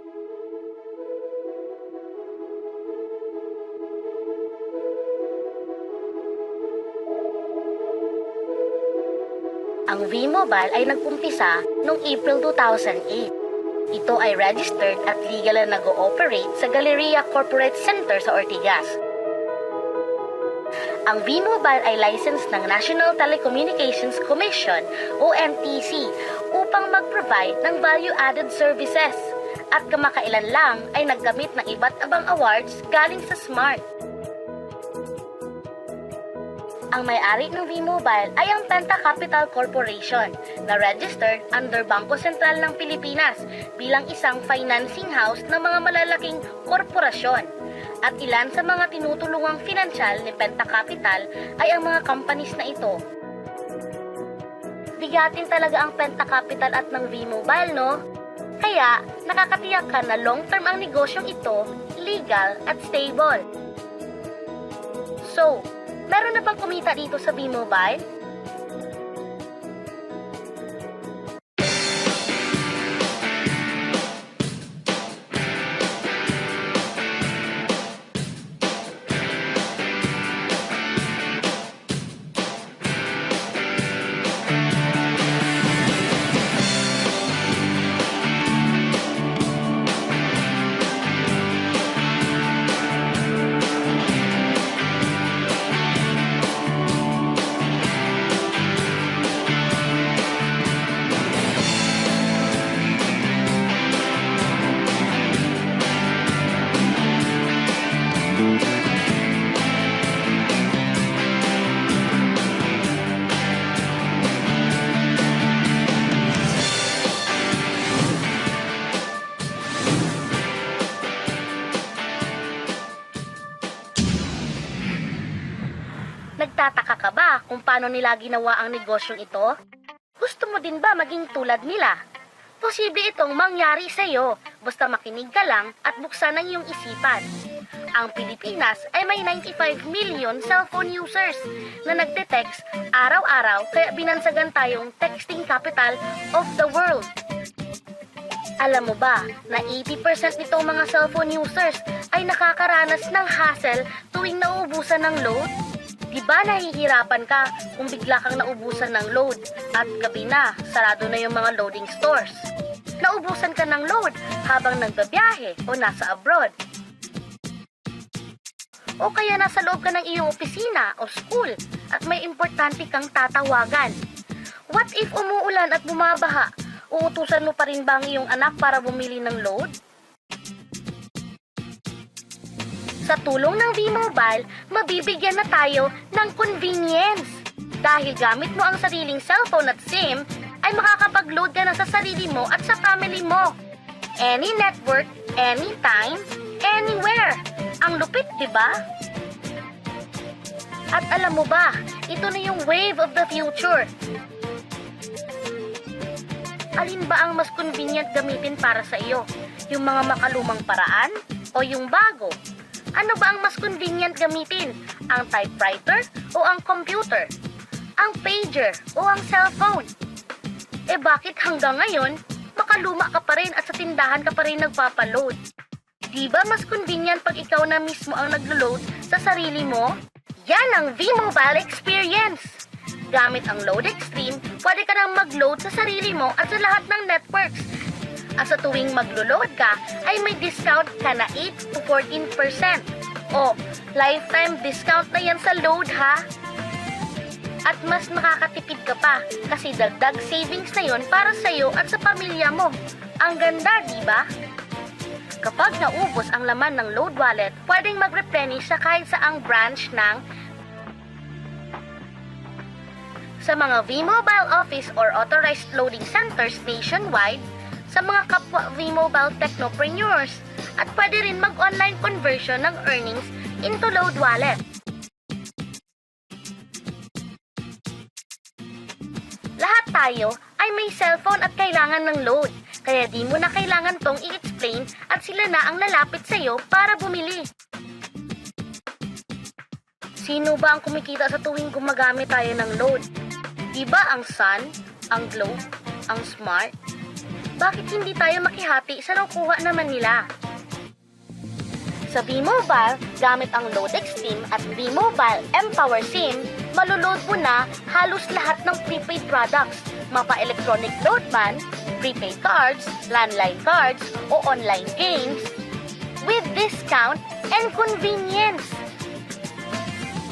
Ang V-Mobile ay nag-umpisa noong April 2008. Ito ay registered at legal na nag-ooperate sa Galleria Corporate Center sa Ortigas. Ang V-Mobile ay licensed ng National Telecommunications Commission o NTC upang mag-provide ng value-added services at kamakailan lang ay nagkamit ng iba't ibang awards galing sa SMART. Ang may-ari ng V-Mobile ay ang Penta Capital Corporation na registered under Bangko Sentral ng Pilipinas bilang isang financing house ng mga malalaking korporasyon. At ilan sa mga tinutulungang pinansyal ni Penta Capital ay ang mga companies na ito. Bigatin talaga ang Penta Capital at ng V-Mobile, no? Kaya nakakatiyak ka na long-term ang negosyong ito, legal at stable. So, meron na bang kumita dito sa V-Mobile? Nagtataka ka ba kung paano nila ginawa ang negosyong ito? Gusto mo din ba maging tulad nila? Posible itong mangyari sa iyo, basta makinig ka lang at buksan ang iyong isipan. Ang Pilipinas ay may 95 million cellphone users na nagte-text araw-araw kaya binansagan tayong texting capital of the world. Alam mo ba na 80% nitong mga cellphone users ay nakakaranas ng hassle tuwing nauubusan ng load? Diba nahihirapan ka kung bigla kang naubusan ng load at gabi na, sarado na yung mga loading stores? Naubusan ka ng load habang nagbabiyahe o nasa abroad? O kaya nasa loob ka ng iyong opisina o school at may importante kang tatawagan? What if umuulan at bumabaha? Uutusan mo pa rin ba ang iyong anak para bumili ng load? Sa tulong ng V-Mobile, mabibigyan na tayo ng convenience. Dahil gamit mo ang sariling cellphone at SIM, ay makakapag-load ka na sa sarili mo at sa family mo. Any network, anytime, anywhere. Ang lupit, di ba? At alam mo ba, ito na yung wave of the future. Alin ba ang mas convenient gamitin para sa iyo? Yung mga makalumang paraan o yung bago? Ano ba ang mas convenient gamitin? Ang typewriter o ang computer? Ang pager o ang cellphone? Eh bakit hanggang ngayon, makaluma ka pa rin at sa tindahan ka pa rin nagpapaload? Di ba mas convenient pag ikaw na mismo ang naglo-load sa sarili mo? Yan ang V-Mobile experience! Gamit ang Load Extreme, pwede ka nang mag-load sa sarili mo at sa lahat ng networks. At sa tuwing maglo-load ka, ay may discount ka na 8 to 14%. O, lifetime discount na yan sa load ha! At mas makakatipid ka pa kasi dagdag savings na yon para sa iyo at sa pamilya mo. Ang ganda, di ba? Kapag naubos ang laman ng load wallet, pwedeng mag-replenish sa kahit saang branch ng sa mga V-Mobile office or authorized loading centers nationwide, sa mga kapwa V-Mobile technopreneurs, at pwede rin mag-online conversion ng earnings into load wallet. Lahat tayo ay may cellphone at kailangan ng load, kaya di mo na kailangan tong i-explain at sila na ang lalapit sa iyo para bumili. Sino ba ang kumikita sa tuwing gumagamit tayo ng load? Diba ang Sun, ang Globe, ang Smart? bakit hindi tayo makihati sa nakukuha naman nila? Sa V-Mobile, gamit ang Load Extreme at V-Mobile mPower SIM, malulod mo na halos lahat ng prepaid products, mapa-electronic load man, prepaid cards, landline cards, o online games, with discount and convenience.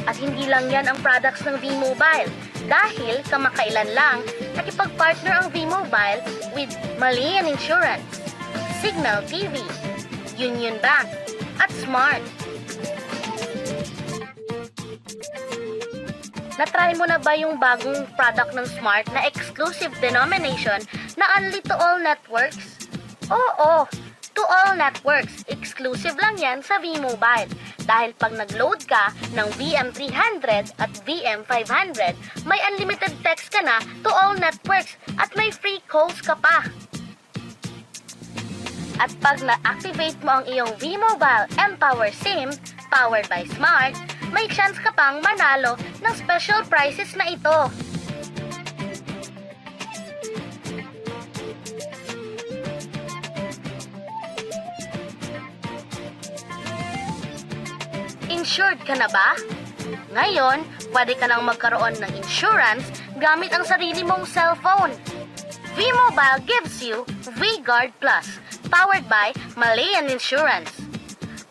At hindi lang yan ang products ng V-Mobile, dahil kamakailan lang nakipag-partner ang V-Mobile with Malayan Insurance, Signal TV, Union Bank, at Smart. Na-try mo na ba yung bagong product ng Smart na exclusive denomination na Only to All Networks? Oo, to all networks. Exclusive lang yan sa V-Mobile. Dahil pag nag-load ka ng VM300 at VM500, may unlimited text ka na to all networks at may free calls ka pa. At pag na-activate mo ang iyong V-Mobile mPower SIM, powered by Smart, may chance ka pang manalo ng special prizes na ito. Insured ka na ba? Ngayon, pwede ka nang magkaroon ng insurance gamit ang sarili mong cellphone. V-Mobile gives you V-Guard Plus, powered by Malayan Insurance.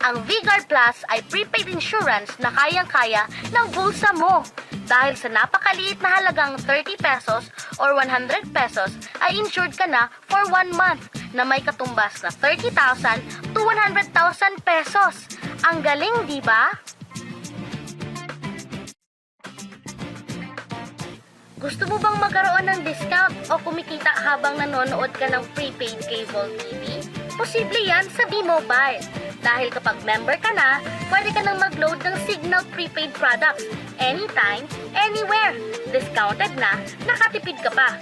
Ang V-Guard Plus ay prepaid insurance na kayang-kaya ng bulsa mo. Dahil sa napakaliit na halagang 30 pesos or 100 pesos ay insured ka na for 1 month na may katumbas na 30,000 to 100,000 pesos. Ang galing, di ba? Gusto mo bang magkaroon ng discount o kumikita habang nanonood ka ng prepaid cable TV? Posible yan sa V-Mobile. Dahil kapag member ka na, pwede ka nang mag-load ng Signal prepaid products anytime, anywhere. Discounted na, nakatipid ka pa.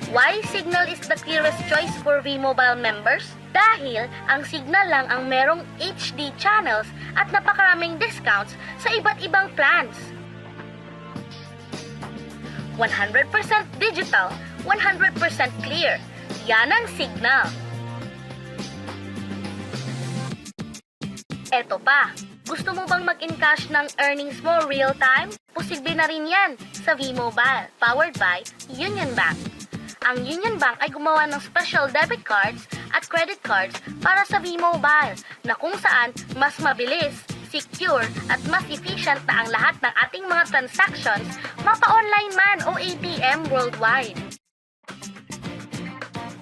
Why Signal is the clearest choice for V-Mobile members? Dahil ang Signal lang ang merong HD channels at napakaraming discounts sa iba't ibang plans. 100% digital, 100% clear. Yan ang Signal. Eto pa, gusto mo bang mag-encash ng earnings mo real time? Posible na rin yan sa V-Mobile, powered by Union Bank. Ang Union Bank ay gumawa ng special debit cards at credit cards para sa V-Mobile na kung saan mas mabilis, secure at mas efficient na ang lahat ng ating mga transactions mapa-online man o ATM worldwide.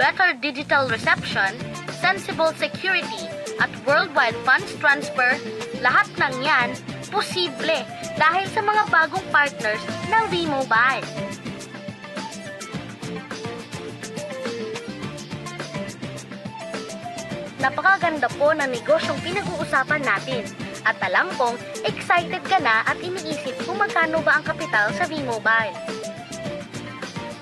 Better digital reception, sensible security, at worldwide funds transfer, lahat ng yan posible dahil sa mga bagong partners ng V-Mobile. Napakaganda po ng negosyong pinag-uusapan natin at alam kong excited ka na at iniisip kung magkano ba ang kapital sa V-Mobile.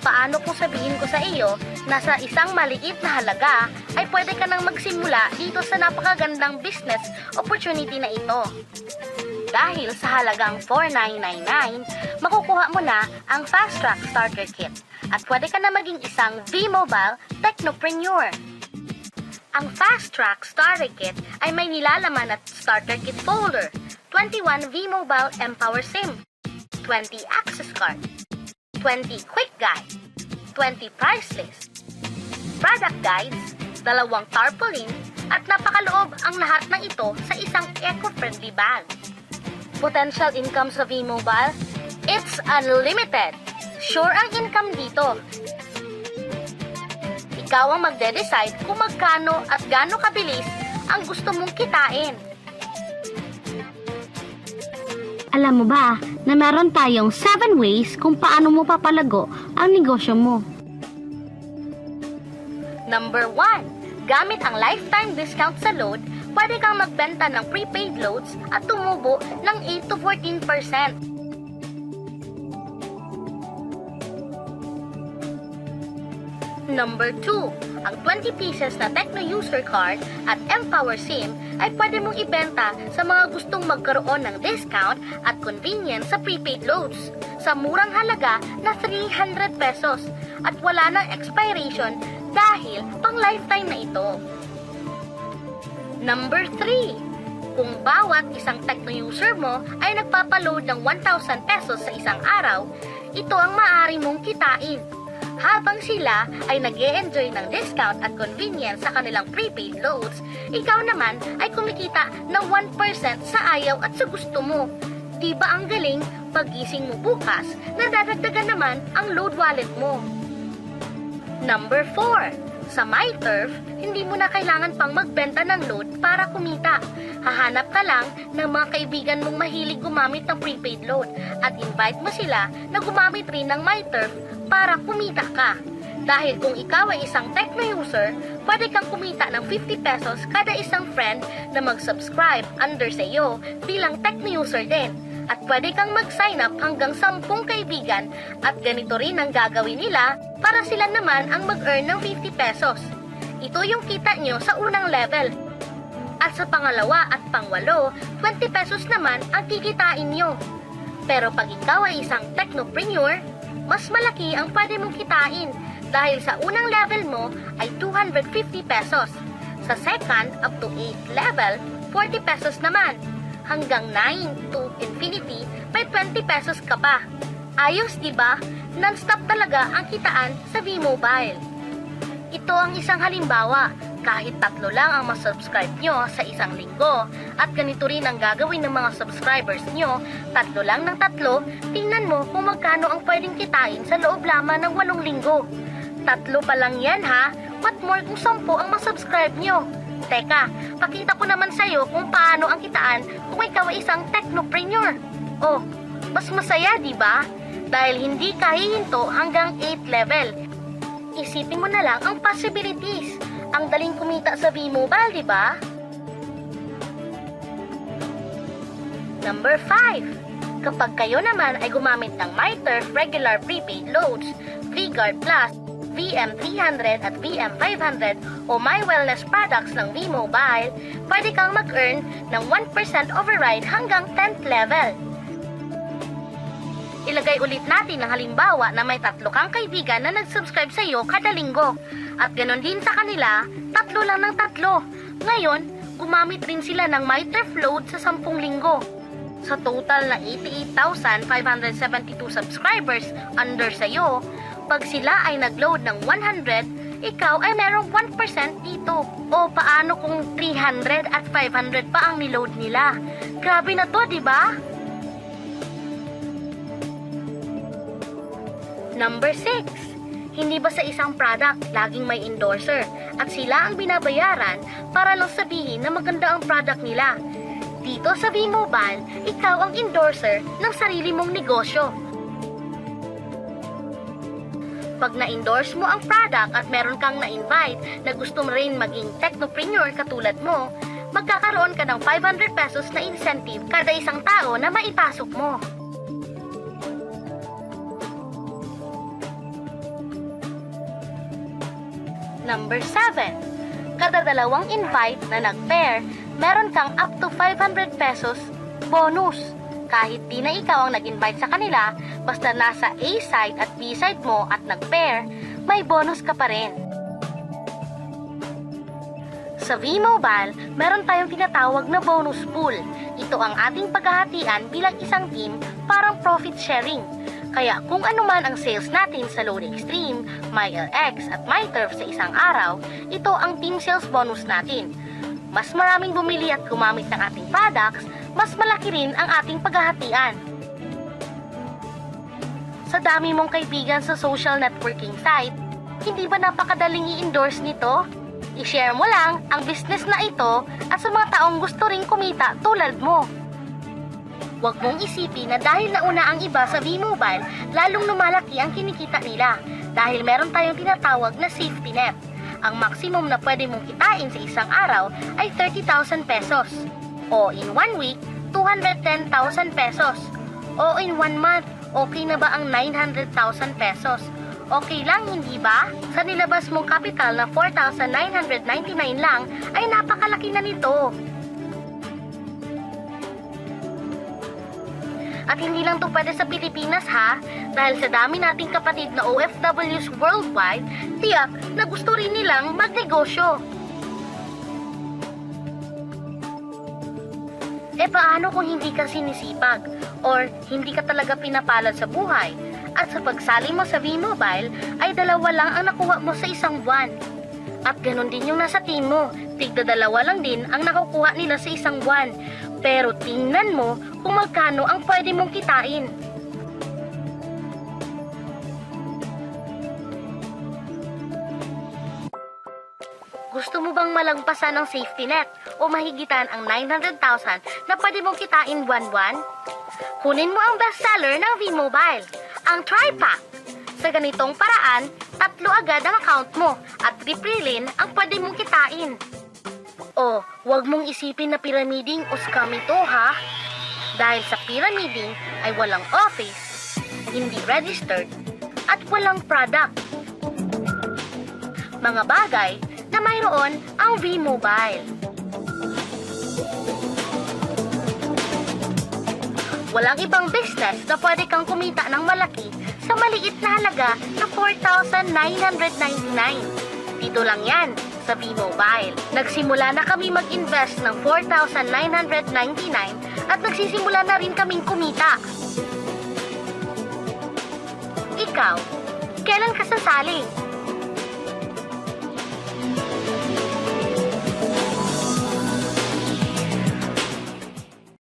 Paano kung sabihin ko sa iyo na sa isang maliit na halaga ay pwede ka nang magsimula dito sa napakagandang business opportunity na ito. Dahil sa halagang $4,999, makukuha mo na ang Fast Track Starter Kit at pwede ka na maging isang V-Mobile Technopreneur. Ang Fast Track Starter Kit ay may nilalaman at starter kit folder, 21 V-Mobile mPower SIM, 20 access card, 20 quick guide, 20 price list, product guides, 2 tarpaulin, at napakaloob ang lahat ng ito sa isang eco-friendly bag. Potential income sa V-Mobile? It's unlimited! Sure ang income dito. Ikaw ang magde-decide kung magkano at gaano kabilis ang gusto mong kitain. Alam mo ba na meron tayong 7 ways kung paano mo papalago ang negosyo mo? Number 1. Gamit ang lifetime discount sa load, pwede kang magbenta ng prepaid loads at tumubo ng 8 to 14%. Number 2. Ang 20 pieces na Tecno User Card at mPower SIM ay pwede mong ibenta sa mga gustong magkaroon ng discount at convenience sa prepaid loads sa murang halaga na 300 pesos at wala ng expiration dahil pang lifetime na ito. Number 3. Kung bawat isang Tecno user mo ay nagpapaload ng 1,000 pesos sa isang araw, ito ang maaari mong kitain. Habang sila ay nag-e-enjoy ng discount at convenience sa kanilang prepaid loads, ikaw naman ay kumikita ng 1% sa ayaw at sa gusto mo. Diba ang galing? Pag-gising mo bukas, nadadagdagan naman ang load wallet mo. Number 4. Sa MyTurf, hindi mo na kailangan pang magbenta ng load para kumita. Hahanap ka lang ng mga kaibigan mong mahilig gumamit ng prepaid load at invite mo sila na gumamit rin ng MyTurf para kumita ka. Dahil kung ikaw ay isang Tecno user, pwede kang kumita ng 50 pesos kada isang friend na mag-subscribe under sa iyo bilang Tecno user din. At pwede kang mag-sign up hanggang 10 kaibigan at ganito rin ang gagawin nila para sila naman ang mag-earn ng 50 pesos. Ito yung kita nyo sa unang level. At sa pangalawa at pangwalo, 20 pesos naman ang kikitain nyo. Pero pag ikaw ay isang technopreneur, mas malaki ang pwede mong kitain dahil sa unang level mo ay 250 pesos. Sa second up to 8 level, 40 pesos naman. Hanggang 9 to infinity, may 20 pesos ka pa. Ayos, diba? Non-stop talaga ang kitaan sa V-Mobile. Ito ang isang halimbawa. Kahit 3 lang ang masubscribe nyo sa isang linggo at ganito rin ang gagawin ng mga subscribers nyo, 3 lang ng 3, tingnan mo kung magkano ang pwedeng kitain sa loob lamang ng 8 linggo. 3 pa lang yan ha, what more kung 10 ang masubscribe nyo. Teka, pakita ko naman sa'yo kung paano ang kitaan kung ikaw ay isang technopreneur. Oh, mas masaya, di ba? Dahil hindi ka hihinto hanggang 8 level. Isipin mo na lang ang possibilities. Ang daling kumita sa V-Mobile, di ba? Number 5. Kapag kayo naman ay gumamit ng MyTurf regular prepaid loads, V-Guard Plus, VM300 at VM500 o My Wellness products ng V-Mobile, pwede kang mag-earn ng 1% override hanggang 10th level. Ilagay ulit natin ang halimbawa na may 3 kang kaibigan na nag-subscribe sa iyo kada linggo. At ganoon din sa kanila, 3 lang ng 3. Ngayon, gumamit rin sila ng MyTurf load sa 10 linggo. Sa total na 88,572 subscribers under sa iyo, pag sila ay nag-load ng 100, ikaw ay merong 1% dito. O paano kung 300 at 500 pa ang niload nila? Grabe na to, di ba? Number 6. Hindi ba sa isang product laging may endorser at sila ang binabayaran para lang sabihin na maganda ang product nila? Dito sa V-Mobile, ikaw ang endorser ng sarili mong negosyo. Pag na-endorse mo ang product at meron kang na-invite na gusto mo rin maging technopreneur katulad mo, magkakaroon ka ng 500 pesos na incentive kada isang tao na maipasok mo. Number 7. Kada 2 invite na nag-pair, meron kang up to 500 pesos bonus. Kahit di na ikaw ang nag-invite sa kanila, basta nasa A side at B side mo at nag-pair, may bonus ka pa rin. Sa V-Mobile, meron tayong tinatawag na bonus pool. Ito ang ating paghahatian bilang isang team, parang profit sharing. Kaya kung ano man ang sales natin sa Load Extreme, MyLX at MyTurf sa isang araw, ito ang team sales bonus natin. Mas maraming bumili at gumamit ng ating products, mas malaki rin ang ating paghahatian. Sa dami mong kaibigan sa social networking site, hindi ba napakadaling i-endorse nito? I-share mo lang ang business na ito at sa mga taong gusto ring kumita tulad mo. Huwag mong isipin na dahil nauna ang iba sa V-Mobile, lalong lumalaki ang kinikita nila dahil meron tayong tinatawag na safety net. Ang maximum na pwede mong kitain sa isang araw ay 30,000 pesos. O in 1 week, 210,000 pesos. O in 1 month, okay na ba ang 900,000 pesos? Okay lang, hindi ba? Sa nilabas mong kapital na 4,999 lang, ay napakalaki na nito. At hindi lang to pwede sa Pilipinas ha, Dahil sa dami nating kapatid na OFWs worldwide, tiyak na gusto rin nilang magnegosyo. E paano kung hindi ka sinisipag or hindi ka talaga pinapalad sa buhay at sa pagsali mo sa V-Mobile ay 2 lang ang nakuha mo sa isang buwan? At ganun din yung nasa team mo, tigda 2 lang din ang nakukuha nila sa isang buwan. Pero tingnan mo kung magkano ang pwede mong kitain. Gusto mo bang malagpasan ang safety net o mahigitan ang 900,000 na pwede mong kitain buwan-buwan? Kunin mo ang bestseller ng V-Mobile, ang TriPack. Sa ganitong paraan, 3 agad ang account mo at triprilin ang pwede mong kitain. O, huwag mong isipin na pyramiding o scam ito ha. Dahil sa pyramiding ay walang office, hindi registered, at walang product. Mga bagay na mayroon ang V-Mobile. Walang ibang business na pwede kang kumita ng malaki sa maliit na halaga na 4,999. Dito lang yan sa V-Mobile. Nagsimula na kami mag-invest ng 4,999 at nagsisimula na rin kaming kumita. Ikaw, kailan ka sasali?